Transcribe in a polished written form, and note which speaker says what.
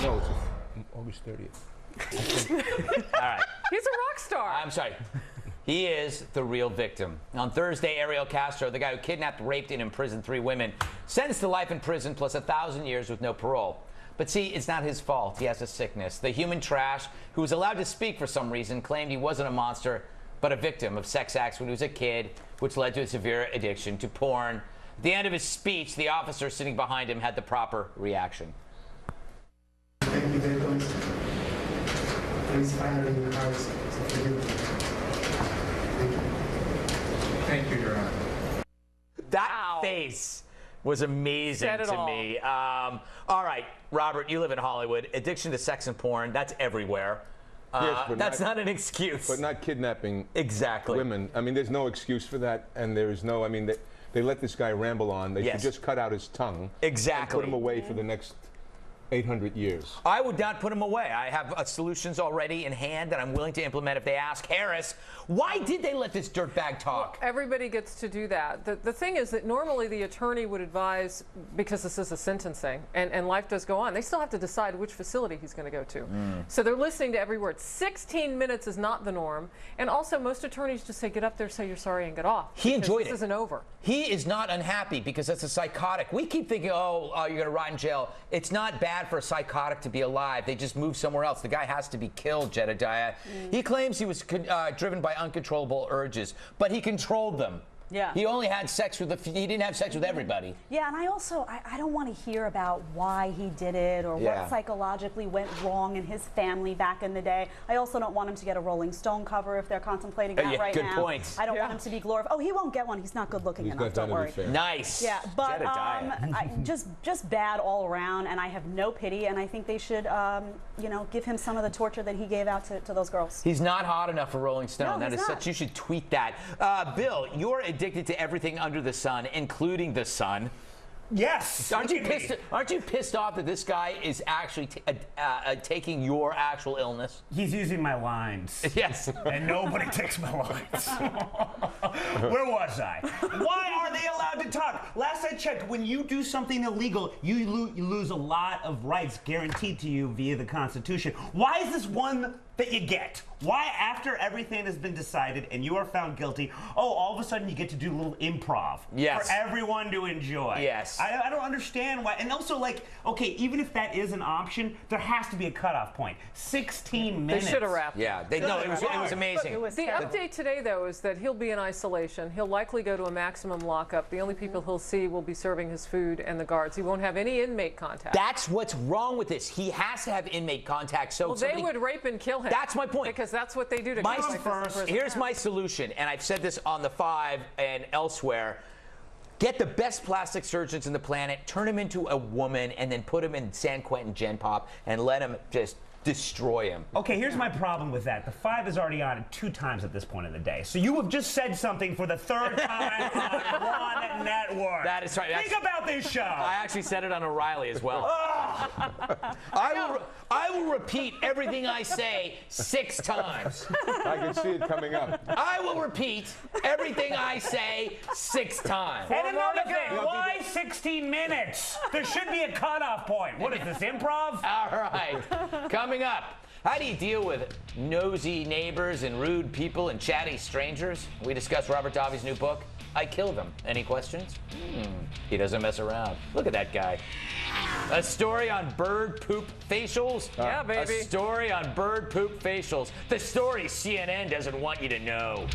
Speaker 1: No, it's August 30th.
Speaker 2: All right.
Speaker 3: He's a rock star.
Speaker 2: I'm sorry. He is the real victim. On Thursday, Ariel Castro, the guy who kidnapped, raped, and imprisoned 3 women, sentenced to life in prison plus 1,000 years with no parole. But see, it's not his fault. He has a sickness. The human trash, who was allowed to speak for some reason, claimed he wasn't a monster, but a victim of sex acts when he was a kid, which led to a severe addiction to porn. At the end of his speech, the officer sitting behind him had the proper reaction.
Speaker 4: Thank you very much. Please finally in the house.
Speaker 1: Thank you, Your Honor.
Speaker 2: That face was amazing to me. All right, Robert, you live in Hollywood. Addiction to sex and porn, that's everywhere.
Speaker 1: Yes, but
Speaker 2: that's not an excuse.
Speaker 1: But not kidnapping women. I mean, there's no excuse for that, and there is no, I mean, they let this guy ramble on. They should just cut out his tongue.
Speaker 2: Exactly.
Speaker 1: And put him away for the next 800 years.
Speaker 2: I would not put him away. I have solutions already in hand that I'm willing to implement if they ask. Harris, why did they let this dirtbag talk?
Speaker 3: Well, everybody gets to do that. The thing is that normally the attorney would advise, because this is a sentencing, and life does go on, they still have to decide which facility he's going to go to. So they're listening to every word. 16 minutes is not the norm. And also, most attorneys just say, get up there, say you're sorry, and get off.
Speaker 2: He enjoyed it.
Speaker 3: This isn't over.
Speaker 2: He is not unhappy because that's a psychotic. We keep thinking, oh, you're going to rot in jail. It's not bad for a psychotic to be alive. They just move somewhere else. The guy has to be killed, Jedediah. He claims he was driven by uncontrollable urges, but he controlled them.
Speaker 5: Yeah.
Speaker 2: He only had sex with he didn't have sex with everybody.
Speaker 5: Yeah, and I also, I don't want to hear about why he did it or what psychologically went wrong in his family back in the day. I also don't want him to get a Rolling Stone cover if they're contemplating that right now.
Speaker 2: Good point.
Speaker 5: I don't want him to be glorified. Oh, he won't get one. He's not good looking enough. Don't worry.
Speaker 2: Nice.
Speaker 5: Yeah, but just bad all around, and I have no pity, and I think they should, you know, give him some of the torture that he gave out to those girls.
Speaker 2: He's not hot enough for Rolling Stone.
Speaker 5: No,
Speaker 2: that is such. You should tweet that. Bill, you're addicted to everything under the sun, including the sun.
Speaker 6: Yes.
Speaker 2: Aren't you pissed off that this guy is actually taking your actual illness?
Speaker 6: He's using my lines.
Speaker 2: Yes.
Speaker 6: And nobody takes my lines. Where was I? Why are they allowed to talk? Last I checked, when you do something illegal, you lose a lot of rights guaranteed to you via the Constitution. Why is this one that you get? Why, after everything has been decided and you are found guilty, all of a sudden you get to do a little improv for everyone to enjoy?
Speaker 2: Yes.
Speaker 6: I don't understand why. And also, like, okay, even if that is an option, there has to be a cutoff point. 16 minutes.
Speaker 3: They should have wrapped.
Speaker 2: Yeah. It was amazing.
Speaker 3: The update today, though, is that he'll be in isolation. He'll likely go to a maximum lockup. The only people he'll see will be serving his food and the guards. He won't have any inmate contact.
Speaker 2: That's what's wrong with this. He has to have inmate contact. So
Speaker 3: they would rape and kill him.
Speaker 2: That's my point.
Speaker 3: Because that's what they do to kids.
Speaker 2: Here's my solution, and I've said this on the 5 and elsewhere. Get the best plastic surgeons in the planet, turn him into a woman, and then put him in San Quentin Gen Pop and let him just destroy him.
Speaker 6: Okay, here's my problem with that. The 5 is already on 2 times at this point in the day. So you have just said something for the 3rd time on one network.
Speaker 2: That is right.
Speaker 6: Think about this show.
Speaker 2: I actually said it on O'Reilly as well. I will repeat everything I say 6 times.
Speaker 1: I can see it coming up.
Speaker 2: I will repeat everything I say 6 times.
Speaker 6: And another thing, why 16 minutes? There should be a cutoff point. What is this, improv?
Speaker 2: All right. Coming up, how do you deal with nosy neighbors and rude people and chatty strangers? We discuss Robert Davi's new book, I Kill Them. Any questions? He doesn't mess around. Look at that guy. A story on bird poop facials.
Speaker 3: Yeah, baby.
Speaker 2: A story on bird poop facials. The story CNN doesn't want you to know.